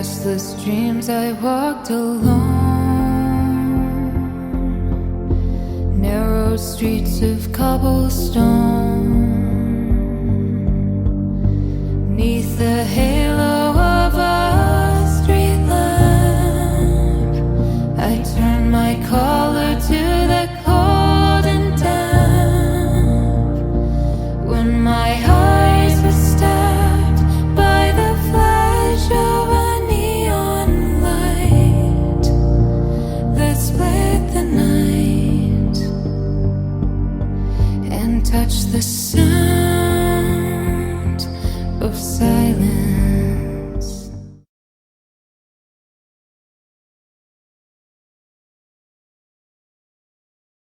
restless dreams I walked alone, narrow streets of cobblestone. Neath the halo of a street lamp, I turned my collar to the cold and damp. When my eyes were stabbed by the flash of a neon light that split the night and touched the sound of silence.